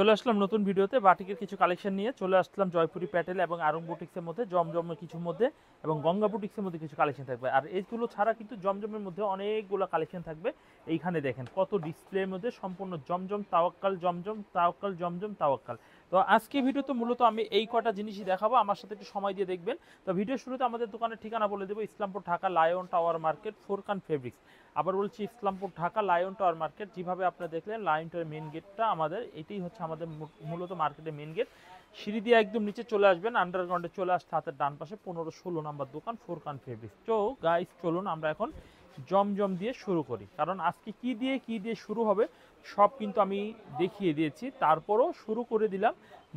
চলে আসলাম নতুন ভিডিওতে বাটিকের কিছু কালেকশন নিয়ে চলে আসলাম জয়পুরি প্যাটেল এবং আরং বুটিক্সের মধ্যে জমজমের কিছুর মধ্যে এবং গঙ্গা বুটিক্সের মধ্যে কিছু কালেকশন থাকবে। আর এইগুলো ছাড়া কিন্তু জমজমের মধ্যে অনেকগুলো কালেকশন থাকবে। এইখানে দেখেন কত ডিসপ্লের মধ্যে সম্পূর্ণ জমজম তাওয়াক্কাল জমজম তাওয়াক্কাল জমজম তাওয়াক্কাল। তো আজকে ভিডিওতে মূলত আমি এই কটা জিনিসই দেখাবো, আমার সাথে একটু সময় দিয়ে দেখবেন। তো ভিডিও শুরুতে আমাদের দোকানের ঠিকানা বলে দেবো, Islampur Dhaka lion tower market Furqan fabrics. আবার বলছি Islampur Dhaka lion tower market, যেভাবে আপনারা দেখলেন লায়ন টাওয়ার মেন গেটটা আমাদের, এটাই হচ্ছে আমাদের মূলত মার্কেটের মেন গেট। সিঁড়ি দিয়ে একদম নিচে চলে আসবেন, আন্ডারগ্রাউন্ডে চলে আসতে হাতের ডান পাশে 15-16 নাম্বার দোকান ফোরকান ফেব্রিক্স। তো গাইস চলুন আমরা এখন জমজম দিয়ে শুরু করি, কারণ আজকে কি দিয়ে শুরু হবে সব কিন্তু আমি দেখিয়ে দিয়েছি, তারপরও শুরু করে দিলাম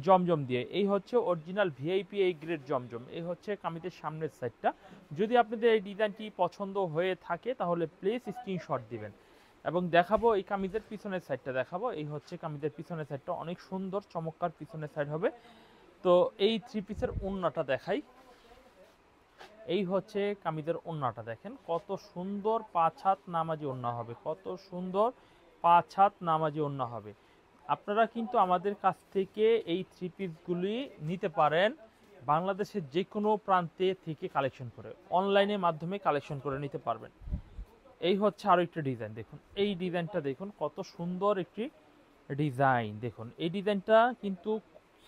জমজম দিয়ে। এই হচ্ছে অরিজিনাল ভিআইপি এই গ্রেড জমজম, এই হচ্ছে কামিজের সামনের সাইডটা। যদি আপনাদের এই ডিজাইনটি পছন্দ হয়ে থাকে তাহলে প্লিজ স্ক্রিনশট দিবেন। এবং দেখাবো এই কামিজের পিছনের সাইডটা দেখাবো, এই হচ্ছে কামিজের পিছনের সাইডটা, অনেক সুন্দর চমৎকার পিছনের সাইড হবে। তো এই থ্রি পিসের ওড়নাটা দেখাই, এই হচ্ছে কামিজের ওড়নাটা দেখেন কত সুন্দর, 5 হাত নামাজি ওড়না হবে, কত সুন্দর 5 হাত নামাজি ওড়না হবে। আপনারা কিন্তু আমাদের কাছ থেকে এই থ্রি পিসগুলি নিতে পারেন বাংলাদেশের যে কোনো প্রান্তে থেকে কালেকশন করে, অনলাইনের মাধ্যমে কালেকশন করে নিতে পারবেন। এই হচ্ছে আরো একটা ডিজাইন, দেখুন এই ডিজাইনটা দেখুন কত সুন্দর একটি ডিজাইন। দেখুন এই ডিজাইনটা কিন্তু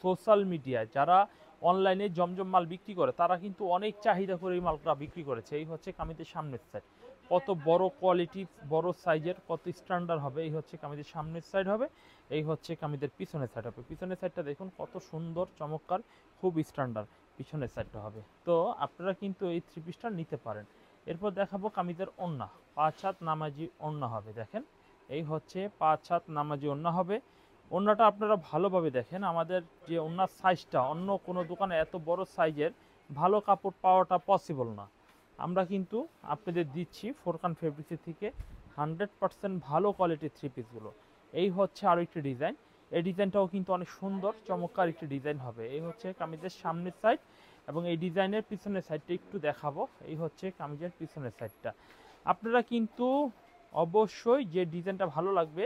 সোশ্যাল মিডিয়ায় যারা অনলাইনে জমজম মাল বিক্রি করে তারা কিন্তু অনেক চাহিদা করে এই মালটা বিক্রি করেছে। এই হচ্ছে কামিজের সামনের সাইড, কত বড় কোয়ালিটি বড় সাইজের, কত স্ট্যান্ডার্ড হবে। এই হচ্ছে কামিজের সামনের সাইড হবে, এই হচ্ছে কামিজের পিছনের সাইড হবে। পিছনের সাইডটা দেখুন কত সুন্দর চমৎকার, খুব স্ট্যান্ডার্ড পিছনের সাইডটা হবে। তো আপনারা কিন্তু এই থ্রি পিসটা নিতে পারেন। এরপর দেখাবো কামিজের ওড়না, 5 হাত নামাজি ওড়না হবে। দেখেন এই হচ্ছে 5 হাত নামাজি ওড়না হবে। ওড়নাটা আপনারা ভালোভাবে দেখেন, আমাদের যে ওড়নার সাইজটা অন্য কোনো দোকানে এত বড় সাইজের ভালো কাপড় পাওয়াটা পসিবল না। আমরা কিন্তু আপনাদের দিচ্ছি ফোরকান ফেব্রিক্সের থেকে 100% ভালো কোয়ালিটির থ্রি পিসগুলো। এই হচ্ছে আরও একটি ডিজাইন, এই ডিজাইনটাও কিন্তু অনেক সুন্দর চমৎকার একটি ডিজাইন হবে। এই হচ্ছে কামিজের সামনের সাইড এবং এই ডিজাইনের পিছনের সাইডটা একটু দেখাবো, এই হচ্ছে কামিজের পিছনের সাইডটা। আপনারা কিন্তু অবশ্যই যে ডিজাইনটা ভালো লাগবে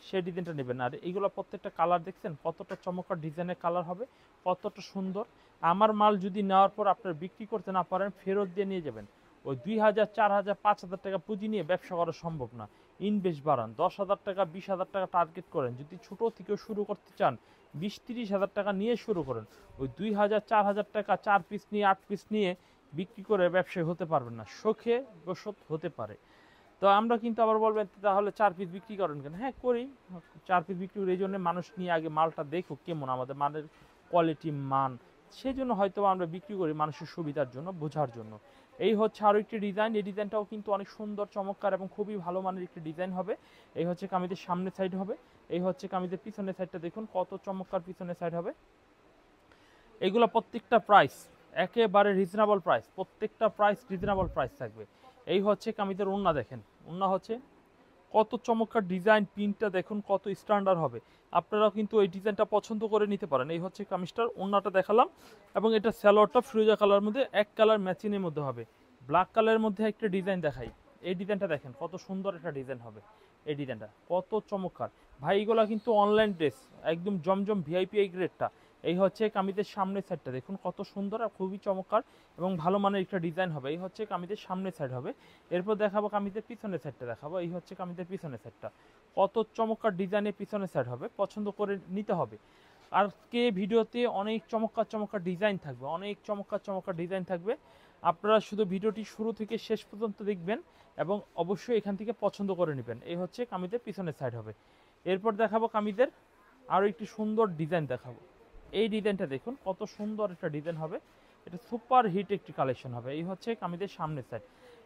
সেই ডিজাইনটা নেবেন। আর এইগুলো প্রত্যেকটা কালার দেখছেন কতটা চমৎকার ডিজাইনের কালার হবে, কতটা সুন্দর। আমার মাল যদি নেওয়ার পর আপনারা বিক্রি করতে না পারেন ফেরত দিয়ে নিয়ে যাবেন। ওই 2000, 4000, 5000 টাকা পুঁজি নিয়ে ব্যবসা করা সম্ভব না। ইনভেস্ট বাড়ান, 10,000 টাকা 20,000 টাকা টার্গেট করেন। যদি ছোট থেকে শুরু করতে চান 20-30 হাজার টাকা নিয়ে শুরু করেন। ওই 2000, 4000 টাকা 4 পিস নিয়ে 8 পিস নিয়ে বিক্রি করে ব্যবসায়ী হতে পারবেন না, শখে বশত হতে পারে। তো আমরা কিন্তু আবার বলবেন তাহলে 4 পিস বিক্রি করেন কেন? হ্যাঁ করি, 4 পিস বিক্রি করি এই জন্য মানুষ নিয়ে আগে মালটা দেখুক কেমন আমাদের মানের কোয়ালিটি মান, সেই জন্য হয়তো আমরা বিক্রি করি মানুষের সুবিধার জন্য, বোঝার জন্য। এই হচ্ছে আরও একটি ডিজাইন, এই ডিজাইনটাও কিন্তু অনেক সুন্দর চমৎকার এবং খুবই ভালো মানের একটি ডিজাইন হবে। এই হচ্ছে কামিজের সামনের সাইড হবে, এই হচ্ছে কামিজের পিছনের সাইডটা দেখুন কত চমৎকার পিছনের সাইড হবে। এগুলো প্রত্যেকটা প্রাইস একেবারে রিজনেবল প্রাইস, প্রত্যেকটা প্রাইস রিজনেবল প্রাইস থাকবে। এই হচ্ছে কামিজের ওড়না দেখেন, ওড়না হচ্ছে কত চমৎকার ডিজাইন, প্রিন্টটা দেখুন কত স্ট্যান্ডার্ড হবে। আপনারাও কিন্তু এই ডিজাইনটা পছন্দ করে নিতে পারেন। এই হচ্ছে কামিজটার ওড়নাটা দেখালাম এবং এটা স্যালোয়ারটা ফিরোজা কালার মধ্যে এক কালার ম্যাচিংয়ের মধ্যে হবে। ব্ল্যাক কালারের মধ্যে একটা ডিজাইন দেখাই, এই ডিজাইনটা দেখেন কত সুন্দর একটা ডিজাইন হবে। এই ডিজাইনটা কত চমৎকার ভাই, এগুলো কিন্তু অনলাইন ড্রেস একদম জমজম ভিআইপি এই গ্রেডটা। এই হচ্ছে কামিজের সামনের সাইডটা দেখুন কত সুন্দর আর খুবই চমৎকার এবং ভালো মানের একটা ডিজাইন হবে। এই হচ্ছে কামিজের সামনের সাইড হবে। এরপর দেখাবো কামিজের পিছনের সাইডটা দেখাবো, এই হচ্ছে কামিজের পিছনের সাইডটা, কত চমৎকার ডিজাইনের পিছনের সাইড হবে, পছন্দ করে নিতে হবে। আজকে ভিডিওতে অনেক চমৎকার চমৎকার ডিজাইন থাকবে, অনেক চমৎকার চমৎকার ডিজাইন থাকবে। আপনারা শুধু ভিডিওটি শুরু থেকে শেষ পর্যন্ত দেখবেন এবং অবশ্যই এখান থেকে পছন্দ করে নেবেন। এই হচ্ছে কামিজের পিছনের সাইড হবে। এরপর দেখাবো কামিজের আরও একটি সুন্দর ডিজাইন দেখাবো। এই ডিজাইনটা দেখুন কত সুন্দর একটা ডিজাইন হবে, এটা সুপার হিট একটি কালেকশন হবে। এই হচ্ছে কামিজের সামনের সাইড।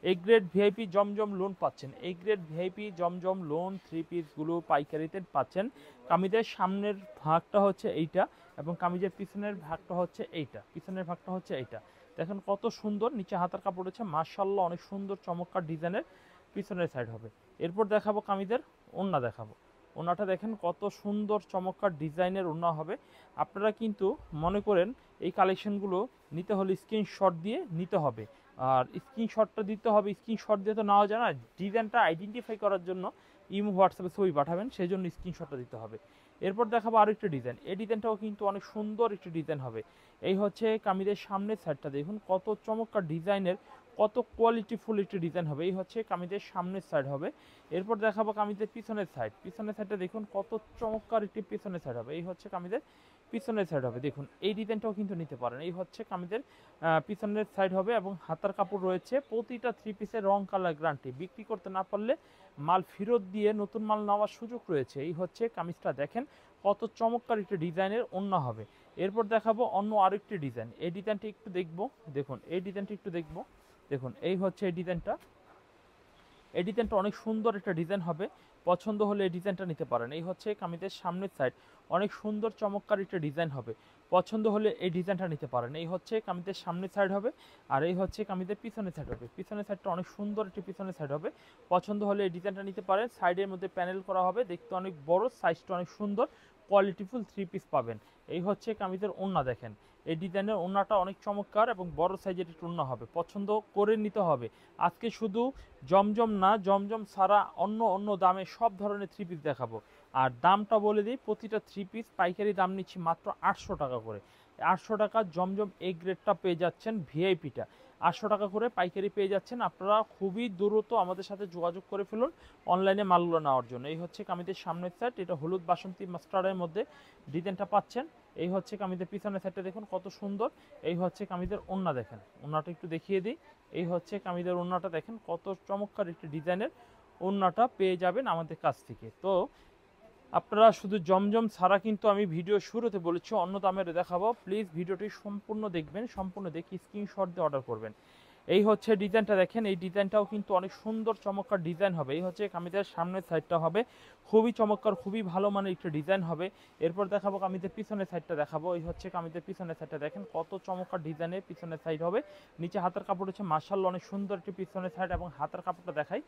এই গ্রেড ভিআইপি জমজম লোন পাচ্ছেন, এই গ্রেড ভিআইপি জমজম লোন থ্রি পিসগুলো পাইকারিতে পাচ্ছেন। কামিজের সামনের ভাগটা হচ্ছে এইটা এবং কামিজের পিছনের ভাগটা হচ্ছে এইটা, পিছনের ভাগটা হচ্ছে এইটা। দেখেন কত সুন্দর, নিচে হাতার কাপড় হচ্ছে মাশাআল্লাহ অনেক সুন্দর চমৎকার ডিজাইনের পিছনের সাইড হবে। এরপর দেখাবো কামিজের ওড়না দেখাবো, ওড়নাটা দেখেন কত সুন্দর চমৎকার ডিজাইনের ওড়না হবে। আপনারা কিন্তু মনে করেন এই কালেকশনগুলো নিতে হলে স্ক্রিনশট দিয়ে নিতে হবে। আর স্ক্রিনশটটা দিতে হবে, স্ক্রিনশট দিয়ে তো নেওয়া যায় না, ডিজাইনটা আইডেন্টিফাই করার জন্য ইমো হোয়াটসঅ্যাপে ছবি পাঠাবেন, সেই জন্য স্ক্রিনশটটা দিতে হবে। এরপর দেখাবো আরেকটা ডিজাইন, এই ডিজাইনটাও কিন্তু অনেক সুন্দর একটি ডিজাইন হবে। এই হচ্ছে কামিজের সামনের সাইডটা, দেখুন কত চমৎকার ডিজাইনের, কত কোয়ালিটিফুল একটি ডিজাইন হবে। এই হচ্ছে কামিজের সামনের সাইড হবে। এরপর দেখাবো কামিজের পিছনের সাইড, পিছনের সাইডটা দেখুন কত চমৎকার একটি পিছনের সাইড হবে। এই হচ্ছে কামিজের পিছনের সাইড হবে, দেখুন এই ডিজাইনটাও কিন্তু নিতে পারেন। এই হচ্ছে কামিজের পিছনের সাইড হবে এবং হাতার কাপড় রয়েছে। প্রতিটা থ্রি পিসের রং কালার গ্যারান্টি, বিক্রি করতে না পারলে মাল ফেরত দিয়ে নতুন মাল নেওয়ার সুযোগ রয়েছে। এই হচ্ছে কামিজটা দেখেন কত চমৎকার একটি ডিজাইনের ওড়না হবে। এরপর দেখাবো অন্য আরেকটি ডিজাইন, এই ডিজাইনটা একটু দেখবো, দেখুন এই ডিজাইনটা একটু দেখবো, দেখুন এই হচ্ছে এই ডিজাইনটা, এই ডিজাইনটা অনেক সুন্দর একটা ডিজাইন হবে। পছন্দ হলে এই ডিজাইনটা নিতে পারেন। এই হচ্ছে কামিজের সামনের সাইড, অনেক সুন্দর চমৎকার একটা ডিজাইন হবে। পছন্দ হলে এই ডিজাইনটা নিতে পারেন। এই হচ্ছে কামিজের সামনের সাইড হবে, আর এই হচ্ছে কামিজের পিছনের সাইড হবে। পিছনের সাইডটা অনেক সুন্দর একটি পিছনের সাইড হবে। পছন্দ হলে এই ডিজাইনটা নিতে পারেন। সাইডের মধ্যে প্যানেল করা হবে, দেখতে অনেক বড়, সাইজটা অনেক সুন্দর, কোয়ালিটিফুল থ্রি পিস পাবেন। এই হচ্ছে কামিজের ওড়না, দেখেন এই ডিজাইনের ওড়নাটা অনেক চমৎকার এবং বড় সাইজের একটি ওড়না হবে। পছন্দ করে নিতে হবে। আজকে শুধু জমজম না, জমজম ছাড়া অন্য অন্য দামে সব ধরনের থ্রি পিস দেখাবো। আর দামটা বলে দিই, প্রতিটা থ্রি পিস পাইকারি দাম নিচ্ছি মাত্র 800 টাকা করে। 800 টাকা জমজম এই গ্রেডটা পেয়ে যাচ্ছেন, ভিআইপিটা 800 টাকা করে পাইকারি পেয়ে যাচ্ছেন। আপনারা খুবই দ্রুত আমাদের সাথে যোগাযোগ করে ফেলুন অনলাইনে মালগুলো নেওয়ার জন্য। এই হচ্ছে কামিজের সামনের সাইড, এটা হলুদ বাসন্তী মাস্টার্ডের মধ্যে ডিজাইনটা পাচ্ছেন। এই হচ্ছে কামিজের পিছনের সাইডটা দেখুন কত সুন্দর। এই হচ্ছে কামিজের ওড়না, দেখেন ওড়নাটা একটু দেখিয়ে দিই। এই হচ্ছে কামিজের ওড়নাটা, দেখেন কত চমৎকার একটি ডিজাইনের ওড়নাটা পেয়ে যাবেন আমাদের কাছ থেকে। তো আপনারা শুধু জমজম ছাড়া কিন্তু আমি ভিডিও শুরুতে বলেছি অন্য দামের দেখাবো, প্লিজ ভিডিওটি সম্পূর্ণ দেখবেন, সম্পূর্ণ দেখে স্ক্রিনশট দিয়ে অর্ডার করবেন। এই হচ্ছে ডিজাইনটা, দেখেন এই ডিজাইনটাও কিন্তু অনেক সুন্দর চমৎকার ডিজাইন হবে। এই হচ্ছে কামিজের সামনের সাইডটা হবে, খুবই চমৎকার, খুবই ভালো মানের একটা ডিজাইন হবে। এরপর দেখাবো কামিজের পিছনের সাইডটা দেখাবো। এই হচ্ছে কামিজের পিছনের সাইডটা, দেখেন কত চমৎকার ডিজাইনের পিছনের সাইড হবে। নিচে হাতের কাপড় হচ্ছে মাশাআল্লাহ অনেক সুন্দর একটি পিছনের সাইড এবং হাতের কাপড়টা দেখাই।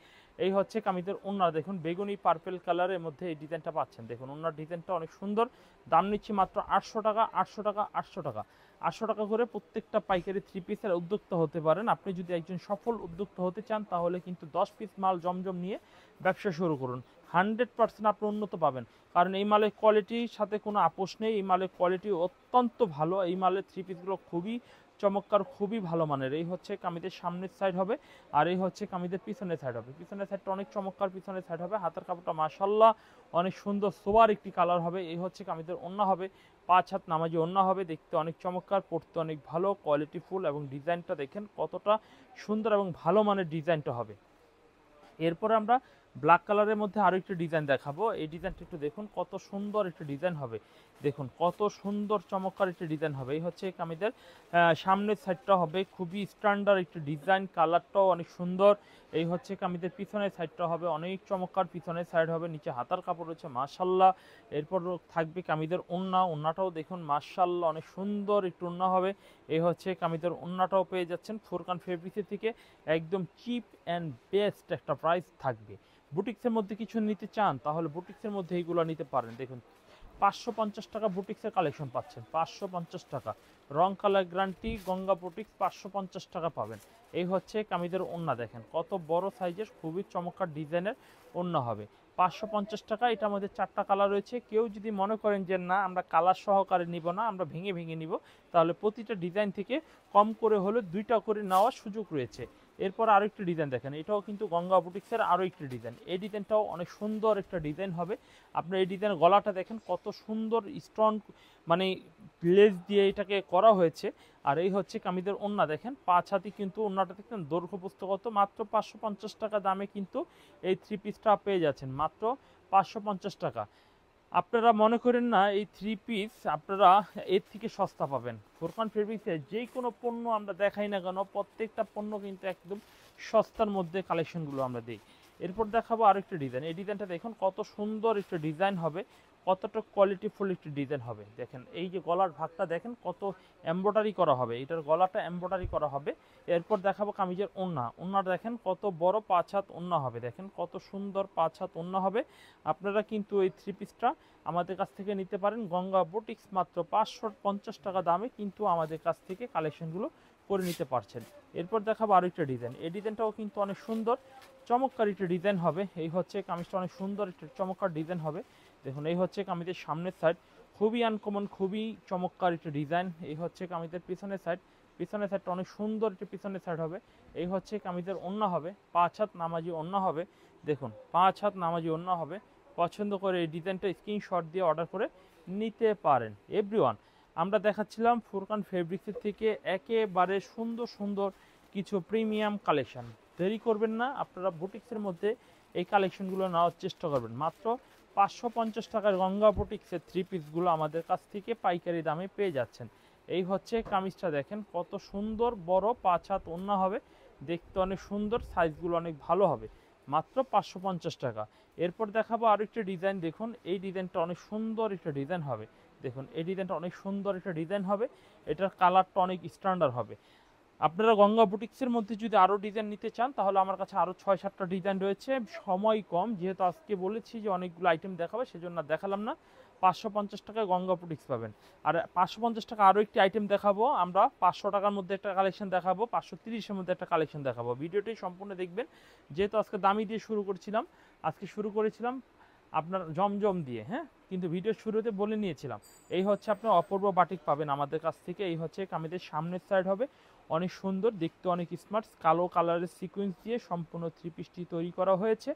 এই হচ্ছে কামিজের ওড়না, দেখুন বেগুনি পার্পেল কালারের মধ্যে এই ডিজাইনটা পাচ্ছেন। দেখুন ওড়নার ডিজাইনটা অনেক সুন্দর। দাম নিচ্ছি মাত্র 800 টাকা, 800 টাকা, 800 টাকা, 800 টাকা করে প্রত্যেকটা পাইকারি থ্রি পিসের উদ্যোক্তা হতে পারেন। আপনি যদি একজন সফল উদ্যোক্তা হতে চান তাহলে কিন্তু 10 পিস মাল জমজম নিয়ে ব্যবসা শুরু করুন। 100% আপনি উন্নত পাবেন, কারণ এই মালের কোয়ালিটির সাথে কোনো আপোষ নেই। এই মালের কোয়ালিটি অত্যন্ত ভালো। এই মালের থ্রি পিসগুলো খুবই চমৎকার, খুবই ভালো মানের। এই হচ্ছে কামিজের সামনের সাইড হবে, আর এই হচ্ছে কামিজের পিছনের সাইড হবে। পিছনের সাইডটা অনেক চমৎকার পিছনের সাইড হবে। হাতের কাপড়টা মাশাআল্লাহ অনেক সুন্দর সোবার একটি কালার হবে। এই হচ্ছে কামিজের ওড়না হবে, 5 হাত নামাজি ওড়না হবে, দেখতে অনেক চমৎকার, পড়তে অনেক ভালো, কোয়ালিটিফুল এবং ডিজাইনটা দেখেন কতটা সুন্দর এবং ভালো মানের ডিজাইনটা হবে। এরপরে আমরা ব্ল্যাক কালারের মধ্যে আরো একটি ডিজাইন দেখাবো। এই ডিজাইনটা একটু দেখুন কত সুন্দর একটি ডিজাইন হবে, দেখুন কত সুন্দর চমৎকার একটি ডিজাইন হবে। এই হচ্ছে কামিজের সামনের সাইডটা হবে খুবই স্ট্যান্ডার্ড একটি ডিজাইন, কালারটাও অনেক সুন্দর। এই হচ্ছে কামিজের পিছনের সাইডটা হবে অনেক চমৎকার, পিছনের সাইড হবে, নিচে হাতার কাপড় হচ্ছে মাশাআল্লাহ। এরপর থাকবে কামিজের ওড়না, ওড়নাটাও দেখুন মাশাআল্লাহ অনেক সুন্দর একটু ওড়না হবে। এই হচ্ছে কামিজের ওড়নাটাও পেয়ে যাচ্ছেন ফুরকান ফেব্রিক্সের থেকে, একদম চিপ অ্যান্ড বেস্ট একটা প্রাইস থাকবে। বুটিক্সের মধ্যে কিছু নিতে চান তাহলে বুটিক্সের মধ্যে এইগুলো নিতে পারেন। দেখুন 550 টাকা বুটিক্সের কালেকশন পাচ্ছেন, 550 টাকা, রং কালার গ্যারান্টি, গঙ্গা বুটিক্স 550 টাকা পাবেন। এই হচ্ছে কামিজের ওড়না, দেখেন কত বড় সাইজের খুবই চমৎকার ডিজাইনের ওড়না হবে, 550 টাকা। এটার মধ্যে 4টা কালার রয়েছে। কেউ যদি মনে করেন যে না আমরা কালার সহকারে নিব না, আমরা ভেঙে ভেঙে নিব, তাহলে প্রতিটা ডিজাইন থেকে কম করে হলে 2টা করে নেওয়ার সুযোগ রয়েছে। এরপর আরো একটি ডিজাইন দেখেন, এটাও কিন্তু গঙ্গা বুটিক্সের আরো একটি ডিজাইন। এই ডিজাইনটাও অনেক সুন্দর একটা ডিজাইন হবে। আপনার এই ডিজাইনের গলাটা দেখেন কত সুন্দর স্টোন, মানে লেস দিয়ে এটাকে করা হয়েছে। আর এই হচ্ছে কামিজের ওড়না, দেখেন 5 হাতি কিন্তু ওড়নাটা দেখেন, দৈর্ঘ্য পুস্তকত মাত্র 550 টাকা দামে কিন্তু এই থ্রি পিসটা পেয়ে যাচ্ছেন, মাত্র 550 টাকা। আপনারা মনে করেন না এই থ্রি পিস আপনারা এর থেকে সস্তা পাবেন। ফুরকান ফেব্রিক্সের যে কোনো পণ্য আমরা দেখাই না কেন, প্রত্যেকটা পণ্য কিন্তু একদম সস্তার মধ্যে কালেকশনগুলো আমরা দিই। এরপর দেখাবো আরেকটা ডিজাইন। এই ডিজাইনটা দেখুন কত সুন্দর একটা ডিজাইন হবে, কতটা কোয়ালিটিফুল একটি ডিজাইন হবে। দেখেন এই যে গলার ভাগটা দেখেন কত এমব্রয়ডারি করা হবে, এটার গলাটা এমব্রয়ডারি করা হবে। এরপর দেখাবো কামিজের ওড়না, ওড়নাটা দেখেন কত বড় 5 হাত ওড়না হবে, দেখেন কত সুন্দর 5 হাত ওড়না হবে। আপনারা কিন্তু এই থ্রি পিসটা আমাদের কাছ থেকে নিতে পারেন গঙ্গা বুটিক্স মাত্র 550 টাকা দামে কিন্তু আমাদের কাছ থেকে কালেকশনগুলো করে নিতে পারছেন। এরপর দেখাবো আরেকটা ডিজাইন। এই ডিজাইনটাও কিন্তু অনেক সুন্দর চমৎকার একটা ডিজাইন হবে। এই হচ্ছে কামিজটা অনেক সুন্দর একটা চমৎকার ডিজাইন হবে। দেখুন এই হচ্ছে কামিজের সামনের সাইড, খুবই আনকমন, খুবই চমৎকার একটা ডিজাইন। এই হচ্ছে কামিজের পিছনের সাইড, পিছনের সাইডটা অনেক সুন্দর একটা পিছনের সাইড হবে। এই হচ্ছে কামিজের ওড়না হবে, 5 হাত নামাজি ওড়না হবে। দেখুন 5 হাত নামাজি ওড়না হবে। পছন্দ করে এই ডিজাইনটা স্ক্রিনশট দিয়ে অর্ডার করে নিতে পারেন। এভরিওয়ান, আমরা দেখাচ্ছিলাম ফুরকান ফেব্রিক্সের থেকে একেবারে সুন্দর সুন্দর কিছু প্রিমিয়াম কালেকশন। দেরি করবেন না, আপনারা বুটিক্সের মধ্যে এই কালেকশনগুলো নেওয়ার চেষ্টা করবেন। মাত্র 550 টাকার গঙ্গা বুটিক্সের 3 পিসগুলো আমাদের কাছ থেকে পাইকারি দামে পেয়ে যাচ্ছেন। এই হচ্ছে কামিজটা, দেখেন কত সুন্দর, বড় 5 হাত ওড়না হবে, দেখতে অনেক সুন্দর, সাইজগুলো অনেক ভালো হবে, মাত্র 550 টাকা। এরপর দেখাবো আরও একটা ডিজাইন। দেখুন এই ডিজাইনটা অনেক সুন্দর একটা ডিজাইন হবে। দেখুন এই ডিজাইনটা অনেক সুন্দর একটা ডিজাইন হবে, এটার কালারটা অনেক স্ট্যান্ডার্ড হবে। আপনারা গঙ্গা বুটিক্সের মধ্যে যদি আরও ডিজাইন নিতে চান তাহলে আমার কাছে আরও 6-7টা ডিজাইন রয়েছে। সময় কম, যেহেতু আজকে বলেছি যে অনেকগুলো আইটেম দেখাবে সেজন্য দেখালাম না। 550 টাকায় গঙ্গা বুটিক্স পাবেন। আর 550 টাকা আরও একটি আইটেম দেখাবো আমরা, 500 টাকার মধ্যে একটা কালেকশন দেখাবো, 530-এর মধ্যে একটা কালেকশন দেখাবো। ভিডিওটি সম্পূর্ণ দেখবেন, যেহেতু আজকে দামি দিয়ে শুরু করেছিলাম, আজকে শুরু করেছিলাম আপনার জমজম দিয়ে, হ্যাঁ, কিন্তু ভিডিওর শুরুতে বলে নিয়েছিলাম। এই হচ্ছে আপনার অপূর্ব বাটিক পাবেন আমাদের কাছ থেকে। এই হচ্ছে কামিজের সামনের সাইড হবে, অনেক সুন্দর দেখতে, অনেক স্মার্ট, কালো কালারের সিকোয়েন্স দিয়ে সম্পূর্ণ 3 পিসটি তৈরি করা হয়েছে।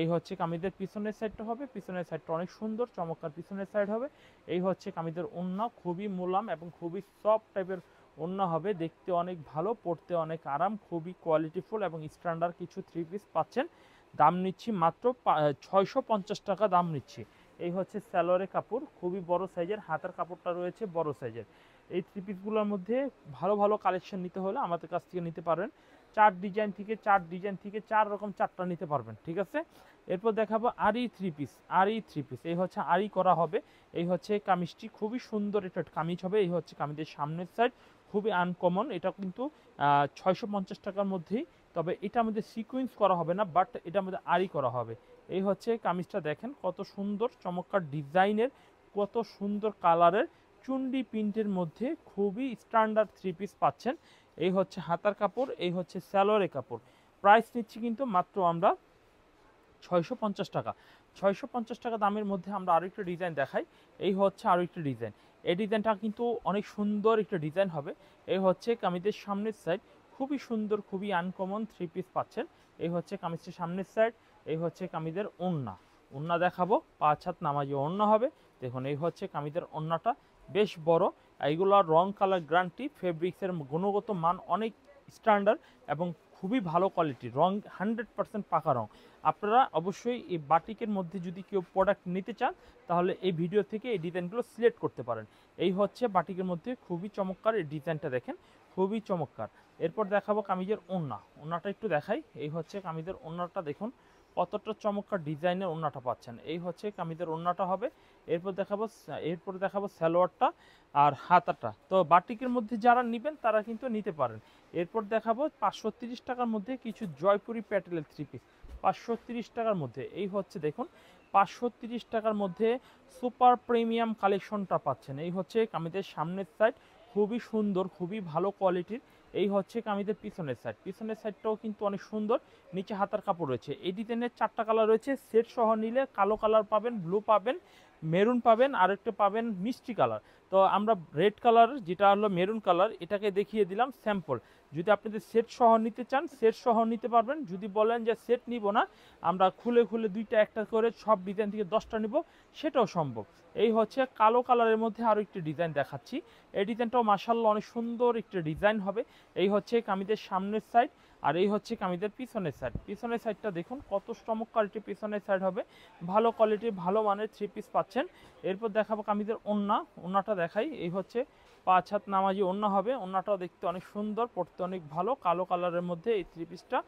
এই হচ্ছে কামিজের পিছনের সাইডটা হবে, পিছনের সাইডটা অনেক সুন্দর চমৎকার পিছনের সাইড হবে। এই হচ্ছে কামিজের ওড়না, খুবই মোলাম এবং খুবই সফট টাইপের ওড়না হবে, দেখতে অনেক ভালো, পরতে অনেক আরাম, খুবই কোয়ালিটিফুল এবং স্ট্যান্ডার্ড কিছু 3 পিস পাচ্ছেন। দাম নিচ্ছি মাত্র 650 টাকা দাম নিচ্ছি। এই হচ্ছে সালোয়ারের কাপড়, খুবই বড় সাইজের, হাতার কাপড়টা রয়েছে বড় সাইজের। এই 3 পিসগুলোর মধ্যে ভালো ভালো কালেকশন নিতে হলে আমাদের কাছ থেকে নিতে পারেন। 4 ডিজাইন থেকে 4 রকম 4টা নিতে পারবেন, ঠিক আছে। এরপর দেখাবো আরি 3 পিস, আরি 3 পিস। এই হচ্ছে আরি করা হবে। এই হচ্ছে কামিজটি, খুবই সুন্দর একটা কামিজ হবে। এই হচ্ছে কামিজের সামনের সাইড, খুবই আনকমন, এটা কিন্তু 650 টাকার মধ্যেই। তবে এটার মধ্যে সিকোয়েন্স করা হবে না, বাট এটার মধ্যে আরি করা হবে। এই হচ্ছে কামিজটা, দেখেন কত সুন্দর চমৎকার ডিজাইনের, কত সুন্দর কালারের, চুন্ডি প্রিন্টের মধ্যে খুবই স্ট্যান্ডার্ড 3 পিস পাচ্ছেন। এই হচ্ছে হাতার কাপড়, এই হচ্ছে সালোয়ারের কাপড়। প্রাইস নিচ্ছি কিন্তু মাত্র আমরা 650 টাকা। 650 টাকা দামের মধ্যে আমরা আরও একটা ডিজাইন দেখাই। এই হচ্ছে আরও একটা ডিজাইন, এই ডিজাইনটা কিন্তু অনেক সুন্দর একটা ডিজাইন হবে। এই হচ্ছে কামিজের সামনের সাইড, খুবই সুন্দর, খুবই আনকমন 3 পিস পাচ্ছেন। এই হচ্ছে কামিজের সামনের সাইড, এই হচ্ছে কামিজের ওড়না, ওড়না দেখাবো 5 হাত নামাজি ওড়না হবে। দেখুন এই হচ্ছে কামিজের ওড়নাটা, বেশ বড়। এইগুলোর রং কালার গ্যারান্টি, ফেব্রিক্সের গুণগত মান অনেক স্ট্যান্ডার্ড এবং খুবই ভালো কোয়ালিটি, রং 100% পাকা রং। আপনারা অবশ্যই এই বাটিকের মধ্যে যদি কেউ প্রোডাক্ট নিতে চান তাহলে এই ভিডিও থেকে এই ডিজাইনগুলো সিলেক্ট করতে পারেন। এই হচ্ছে বাটিকের মধ্যে খুবই চমৎকার এই ডিজাইনটা, দেখেন খুবই চমৎকার। এরপর দেখাবো কামিজের ওড়না, ওড়নাটা একটু দেখাই। এই হচ্ছে কামিজের ওড়নাটা, দেখুন কতটা চমৎকার ডিজাইনের ওড়নাটা পাচ্ছেন। এই হচ্ছে কামিজের ওড়নাটা হবে। এরপর দেখাবো সালোয়ারটা আর হাতাটা। তো বাটিকের মধ্যে যারা নেবেন তারা কিন্তু নিতে পারেন। এরপর দেখাবো 530 টাকার মধ্যে কিছু জয়পুরি প্যাটেলের 3 পিস, 530 টাকার মধ্যে। এই হচ্ছে দেখুন 530 টাকার মধ্যে সুপার প্রিমিয়াম কালেকশনটা পাচ্ছেন। এই হচ্ছে কামিজের সামনের সাইড, খুবই সুন্দর, খুবই ভালো কোয়ালিটির। এই হচ্ছে কামিজের পিছনের সাইড, পিছনের সাইডটাও কিন্তু অনেক সুন্দর, নিচে হাতার কাপড় রয়েছে। এই ডিজাইনের 4টা কালার রয়েছে, সেট সহ নিলে কালো কালার পাবেন, ব্লু পাবেন, মেরুন পাবেন, আর একটা পাবেন মিষ্টি কালার। তো আমরা রেড কালার, যেটা হলো মেরুন কালার, এটাকে দেখিয়ে দিলাম স্যাম্পল। যদি আপনাদের সেট সহ নিতে চান সেট সহ নিতে পারবেন। যদি বলেন যে সেট নিব না, আমরা খুলে খুলে 2টা একটা করে সব ডিজাইন থেকে 10টা নিব, সেটাও সম্ভব। এই হচ্ছে কালো কালারের মধ্যে আরও একটি ডিজাইন দেখাচ্ছি। এই ডিজাইনটাও মাশাআল্লাহ অনেক সুন্দর একটা ডিজাইন হবে। এই হচ্ছে কামিজের সামনের সাইড, আর এই হচ্ছে কামিজের পিছনের সাইড। পিছনের সাইডটা দেখুন কত চমৎকার একটি পিছনের সাইড হবে, ভালো কোয়ালিটির ভালো মানের 3 পিস পাচ্ছেন। এরপর দেখাবো কামিজের ওড়না, ওড়নাটা দেখাই। এই হচ্ছে 5 হাত নামাজি ওড়না হবে, ওড়নাটাও দেখতে অনেক সুন্দর, পড়তে অনেক ভালো, কালো কালারের মধ্যে এই 3 পিসটা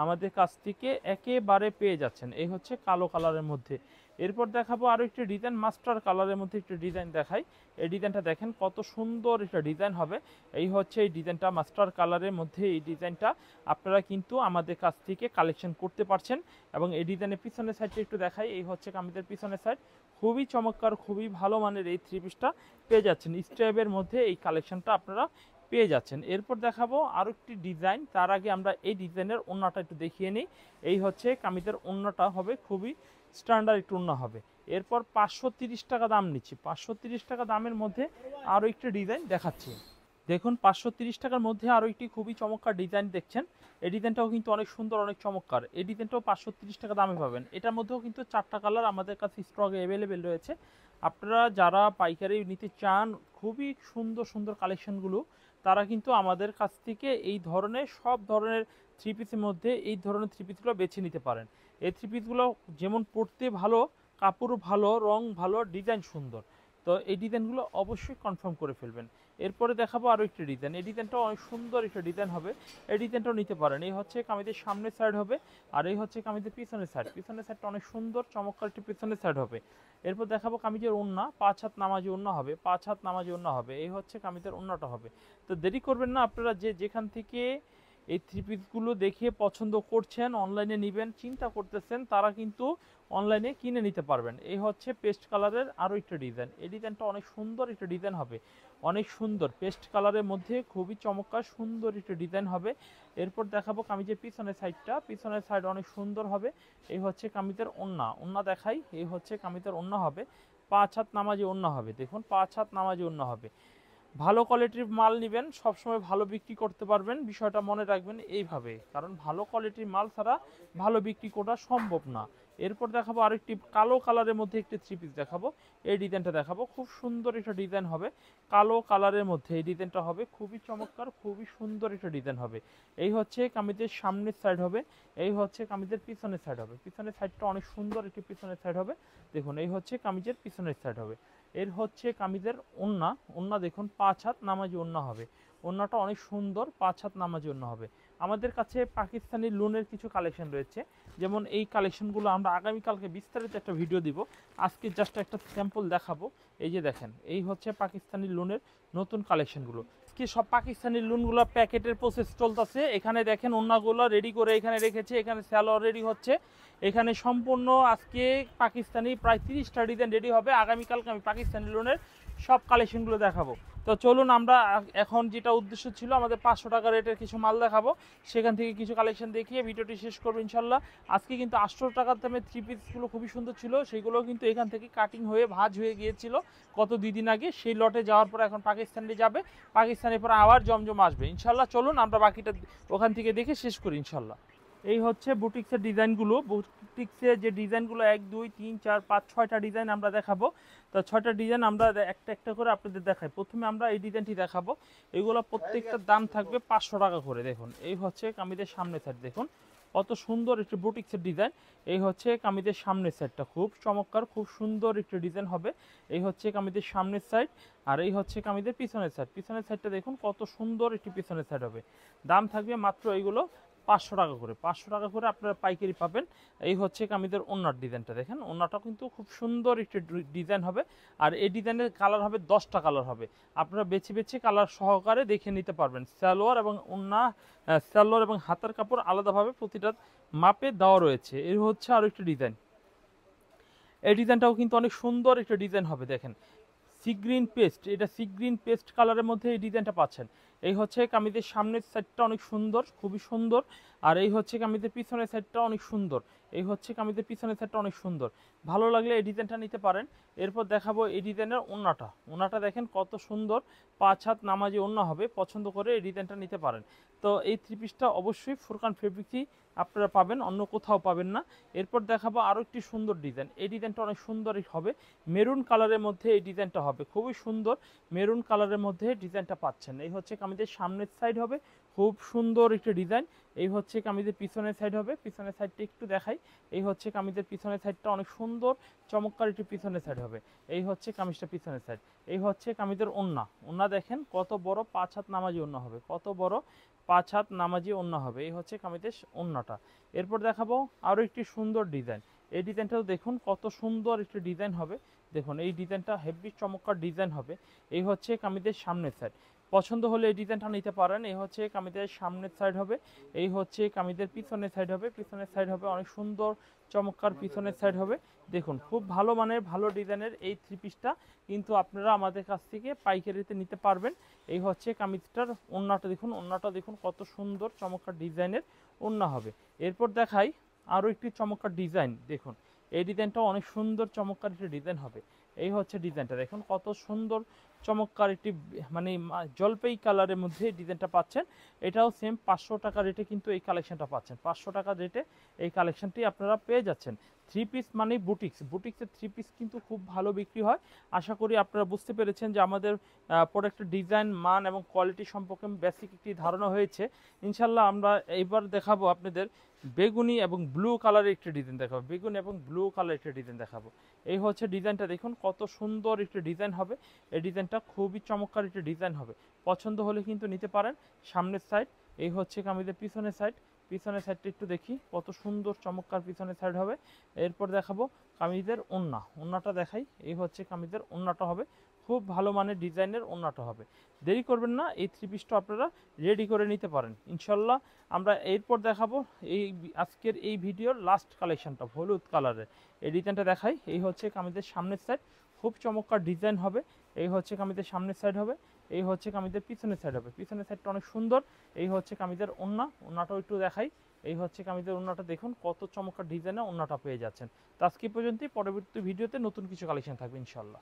আমাদের কাছ থেকে একেবারে পেয়ে যাচ্ছেন। এই হচ্ছে কালো কালারের মধ্যে। এরপর দেখাবো আরও একটি ডিজাইন, মাস্টার কালারের মধ্যে একটি ডিজাইন দেখাই। এই ডিজাইনটা দেখেন কত সুন্দর একটা ডিজাইন হবে। এই হচ্ছে এই ডিজাইনটা, মাস্টার কালারের মধ্যে এই ডিজাইনটা আপনারা কিন্তু আমাদের কাছ থেকে কালেকশন করতে পারছেন। এবং এই ডিজাইনের পিছনের সাইডটা একটু দেখাই। এই হচ্ছে কামিজের পিছনের সাইড, খুবই চমৎকার, খুবই ভালো মানের এই 3 পিসটা পেয়ে যাচ্ছেন। স্ট্রাইপের মধ্যে এই কালেকশনটা আপনারা পেয়ে যাচ্ছেন। এরপর দেখাবো আরও একটি ডিজাইন, তার আগে আমরা এই ডিজাইনের ওড়নাটা একটু দেখিয়ে নিই। এই হচ্ছে কামিজের ওড়নাটা হবে খুবই স্ট্যান্ডার্ড একটু ওড়না হবে। এরপর 530 টাকা দাম নিচ্ছি, 530 টাকা দামের মধ্যে আরও একটি ডিজাইন দেখাচ্ছি। দেখুন 530 টাকার মধ্যে আরও একটি খুবই চমৎকার ডিজাইন দেখছেন। এই ডিজাইনটাও কিন্তু অনেক সুন্দর, অনেক চমৎকার। এই ডিজাইনটাও 530 টাকা দামে পাবেন। এটার মধ্যেও কিন্তু 4টা কালার আমাদের কাছে স্টকে অ্যাভেলেবেল রয়েছে। আপনারা যারা পাইকারি নিতে চান খুবই সুন্দর সুন্দর কালেকশনগুলো, তারা কিন্তু আমাদের কাছ থেকে এই ধরনের সব ধরনের থ্রি পিসের মধ্যে এই ধরনের থ্রি পিসগুলো বেছে নিতে পারেন। এই থ্রি পিসগুলো যেমন পরতে ভালো, কাপড় ভালো, রং ভালো, ডিজাইন সুন্দর। তো এই ডিজাইনগুলো অবশ্যই কনফার্ম করে ফেলবেন। এরপরে দেখাবো আরও একটি ডিজাইন। এই ডিজাইনটাও অনেক সুন্দর একটা ডিজাইন হবে। এই ডিজাইনটাও নিতে পারেন। এই হচ্ছে কামিজের সামনের সাইড হবে, আর এই হচ্ছে কামিজের পিছনের সাইড। পিছনের সাইডটা অনেক সুন্দর চমৎকার একটি পিছনের সাইড হবে। এরপর দেখাবো কামিজের ওড়না, 5 হাত নামাজি ওড়না হবে, 5 হাত নামাজি ওড়না হবে। এই হচ্ছে কামিজের ওড়নাটা হবে। তো দেরি করবেন না, আপনারা যেখান থেকে এই থ্রি পিসগুলো দেখে পছন্দ করছেন, অনলাইনে নেবেন চিন্তা করতেছেন, তারা কিন্তু অনলাইনে কিনে নিতে পারবেন। এই হচ্ছে পেস্ট কালারের আরও একটা ডিজাইন। এই ডিজাইনটা অনেক সুন্দর একটা ডিজাইন হবে, অনেক সুন্দর পেস্ট কালারের মধ্যে খুবই চমৎকার সুন্দর একটা ডিজাইন হবে। এরপর দেখাবো কামিজের পিছনের সাইডটা, পিছনের সাইড অনেক সুন্দর হবে। এই হচ্ছে কামিজের ওড়না, ওড়না দেখাই। এই হচ্ছে কামিজের ওড়না হবে, 5 হাত নামাজি ওড়না হবে। দেখুন 5 হাত নামাজি ওড়না হবে। ভালো কোয়ালিটির মাল নেবেন, সবসময় ভালো বিক্রি করতে পারবেন, বিষয়টা মনে রাখবেন এইভাবে, কারণ ভালো কোয়ালিটির মাল ছাড়া ভালো বিক্রি করা সম্ভব না। এরপর দেখাবো আরেকটি কালো কালারের মধ্যে একটি থ্রি পিস দেখাবো। এই ডিজাইনটা দেখাবো, খুব সুন্দর একটা ডিজাইন হবে, কালো কালারের মধ্যে এই ডিজাইনটা হবে, খুবই চমৎকার, খুবই সুন্দর একটা ডিজাইন হবে। এই হচ্ছে কামিজের সামনের সাইড হবে, এই হচ্ছে কামিজের পিছনের সাইড হবে। পিছনের সাইডটা অনেক সুন্দর একটি পিছনের সাইড হবে। দেখুন এই হচ্ছে কামিজের পিছনের সাইড হবে। এর হচ্ছে কামিজের ওড়না, ওড়না দেখুন 5 হাত নামাজি ওড়না হবে। ওড়নাটা অনেক সুন্দর, 5 হাত নামাজি ওড়না হবে। আমাদের কাছে পাকিস্তানি লুনের কিছু কালেকশন রয়েছে, যেমন এই কালেকশনগুলো আমরা আগামীকালকে বিস্তারিত একটা ভিডিও দিব, আজকে জাস্ট একটা স্যাম্পল দেখাবো। এই যে দেখেন, এই হচ্ছে পাকিস্তানি লুনের নতুন কালেকশনগুলো। কি সব পাকিস্তানি লুনগুলো প্যাকেটের প্রসেস চলতেছে। এখানে দেখেন ওড়নাগুলো রেডি করে এখানে রেখেছে, এখানে স্যালোয়ার রেডি হচ্ছে, এখানে সম্পূর্ণ আজকে পাকিস্তানি প্রায় 30টা ডিজাইন রেডি হবে। আগামীকালকে আমি পাকিস্তানি লোনের সব কালেকশনগুলো দেখাবো। তো চলুন আমরা এখন যেটা উদ্দেশ্য ছিল আমাদের 500 টাকা রেটের কিছু মাল দেখাবো, সেখান থেকে কিছু কালেকশন দেখিয়ে ভিডিওটি শেষ করবো ইনশাল্লাহ। আজকে কিন্তু 800 টাকার দামে থ্রি পিসগুলো খুবই সুন্দর ছিল, সেগুলো কিন্তু এখান থেকে কাটিং হয়ে ভাঁজ হয়ে গিয়েছিল গত 2 দিন আগে। সেই লটে যাওয়ার পর এখন পাকিস্তানে যাবে, পাকিস্তানের পর আবার জমজম আসবে ইনশাল্লাহ। চলুন আমরা বাকিটা ওখান থেকে দেখে শেষ করি ইনশাল্লাহ। এই হচ্ছে বুটিক্সের ডিজাইনগুলো। বুটিক্সের যে ডিজাইনগুলো 1 2 3 4 5 6টা ডিজাইন আমরা দেখাবো। তো 6টা ডিজাইন আমরা একটা একটা করে আপনাদের দেখাই। প্রথমে আমরা এই ডিজাইনটি দেখাবো। এগুলো প্রত্যেকটার দাম থাকবে 500 টাকা করে। দেখুন এই হচ্ছে কামিজের সামনের সাইড, দেখুন কত সুন্দর একটি বুটিক্সের ডিজাইন। এই হচ্ছে কামিজের সামনের সাইডটা, খুব চমৎকার, খুব সুন্দর একটি ডিজাইন হবে। এই হচ্ছে কামিজের সামনের সাইড, আর এই হচ্ছে কামিজের পিছনের সাইড। পিছনের সাইডটা দেখুন কত সুন্দর একটি পিছনের সাইড হবে। দাম থাকবে মাত্র এইগুলো 500 টাকা করে। 500 টাকা করে আপনারা পাইকারি পাবেন। এই হচ্ছে কামিজের ওড়নার ডিজাইনটা দেখেন, ওড়নাটা কিন্তু খুব সুন্দর একটি ডিজাইন হবে। আর এই ডিজাইনের কালার হবে 10টা কালার হবে, আপনারা বেছে বেছে কালার সহকারে দেখে নিতে পারবেন। সালোয়ার এবং ওড়না, সালোয়ার এবং হাতার কাপড় আলাদাভাবে প্রতিটা মাপে দেওয়া রয়েছে। এই হচ্ছে আরও একটি ডিজাইন। এই ডিজাইনটাও কিন্তু অনেক সুন্দর একটা ডিজাইন হবে। দেখেন সি গ্রিন পেস্ট, এটা সি গ্রিন পেস্ট কালারের মধ্যে এই ডিজাইনটা পাচ্ছেন। এই হচ্ছে কামিজের সামনের সাইডটা অনেক সুন্দর, খুবই সুন্দর। আর এই হচ্ছে কামিজের পিছনের সাইডটা অনেক সুন্দর। এই হচ্ছে কামিজের পিছনের সাইডটা অনেক সুন্দর। ভালো লাগলে এই ডিজাইনটা নিতে পারেন। এরপর দেখাবো এই ডিজাইনের ওড়নাটা। ওড়নাটা দেখেন কত সুন্দর, 5 হাত নামাজি ওড়না হবে। পছন্দ করে এই ডিজাইনটা নিতে পারেন। তো এই থ্রি পিসটা অবশ্যই ফুরকান ফেব্রিক্সই আপনারা পাবেন, অন্য কোথাও পাবেন না। এরপর দেখাবো আরও একটি সুন্দর ডিজাইন। এই ডিজাইনটা অনেক সুন্দরই হবে, মেরুন কালারের মধ্যে এই ডিজাইনটা হবে, খুবই সুন্দর মেরুন কালারের মধ্যে ডিজাইনটা পাচ্ছেন। এই হচ্ছে কামিজের সামনের সাইড হবে, খুব সুন্দর একটি ডিজাইন। এই হচ্ছে কামিজের পিছনের সাইড হবে, পিছনের সাইডটা একটু দেখাই। এই হচ্ছে কামিজের পিছনের সাইডটা অনেক সুন্দর চমৎকার একটি পিছনের সাইড হবে। এই হচ্ছে কামিজটা পিছনের সাইড। এই হচ্ছে কামিজের ওড়না, ওড়না দেখেন কত বড়, 5 হাত নামাজি ওড়না হবে, কত বড় 5 হাত নামাজি ওড়না হবে। এই হচ্ছে কামিজের ওড়নাটা। এরপর দেখাবো আরও একটি সুন্দর ডিজাইন। এই ডিজাইনটাও দেখুন কত সুন্দর একটি ডিজাইন হবে। দেখুন এই ডিজাইনটা হেভি চমৎকার ডিজাইন হবে। এই হচ্ছে কামিজের সামনের সাইড। পছন্দ হলে এই ডিজাইনটা নিতে পারেন। এই হচ্ছে কামিজের সামনের সাইড হবে, এই হচ্ছে কামিজের পিছনের সাইড হবে। পিছনের সাইড হবে অনেক সুন্দর চমৎকার পিছনের সাইড হবে। দেখুন খুব ভালো মানের ভালো ডিজাইনের এই থ্রি পিসটা কিন্তু আপনারা আমাদের কাছ থেকে পাইকারিতে নিতে পারবেন। এই হচ্ছে কামিজটার ওড়নাটা দেখুন, ওড়নাটা দেখুন কত সুন্দর চমৎকার ডিজাইনের ওড়না হবে। এরপর দেখাই আরও একটি চমৎকার ডিজাইন। দেখুন এই ডিজাইনটা অনেক সুন্দর চমৎকার একটা ডিজাইন হবে। এই হচ্ছে ডিজাইনটা, দেখুন কত সুন্দর চমৎকার একটি মানে জলপাই কালারের মধ্যে এই ডিজাইনটা পাচ্ছেন। এটাও সেম 500 টাকা রেটে কিন্তু এই কালেকশনটা পাচ্ছেন। 500 টাকা রেটে এই কালেকশনটি আপনারা পেয়ে যাচ্ছেন। থ্রি পিস মানে বুটিক্স, বুটিক্সের থ্রি পিস কিন্তু খুব ভালো বিক্রি হয়। আশা করি আপনারা বুঝতে পেরেছেন যে আমাদের প্রোডাক্টের ডিজাইন, মান এবং কোয়ালিটি সম্পর্কে বেসিক একটি ধারণা হয়েছে। ইনশাল্লাহ আমরা এইবার দেখাবো আপনাদের বেগুনি এবং ব্লু কালারের একটি ডিজাইন দেখাবো, বেগুনি এবং ব্লু কালারের একটি ডিজাইন দেখাবো। এই হচ্ছে ডিজাইনটা, দেখুন কত সুন্দর একটি ডিজাইন হবে। এই ডিজাইনটা খুবই চমৎকার একটি ডিজাইন হবে। পছন্দ হলে কিন্তু নিতে পারেন। সামনের সাইড, এই হচ্ছে কামিজের পিছনের সাইড। পিছনের সাইডটা একটু দেখি, কত সুন্দর চমৎকার পিছনের সাইড হবে। এরপর দেখাবো কামিজের ওড়না, ওড়নাটা দেখাই। এই হচ্ছে কামিজের ওড়নাটা হবে, খুব ভালো মানের ডিজাইনের ওড়নাটা হবে। দেরি করবেন না, এই থ্রি পিসটা আপনারা রেডি করে নিতে পারেন ইনশাল্লাহ। আমরা এরপর দেখাবো এই আজকের এই ভিডিওর লাস্ট কালেকশনটা, হলুদ কালারের এই ডিজাইনটা দেখাই। এই হচ্ছে কামিজের সামনের সাইড, খুব চমৎকার ডিজাইন হবে। এই হচ্ছে কামিজের সামনের সাইড হবে, এই হচ্ছে কামিজের পিছনের সাইড হবে। পিছনের সাইডটা অনেক সুন্দর। এই হচ্ছে কামিজের ওড়না, ওড়নাটাও একটু দেখাই। এই হচ্ছে কামিজের ওড়নাটা, দেখুন কত চমৎকার ডিজাইনে ওড়নাটা পেয়ে যাচ্ছেন। তো আজকে পর্যন্তই, পরবর্তী ভিডিওতে নতুন কিছু কালেকশন থাকবে ইনশাল্লাহ।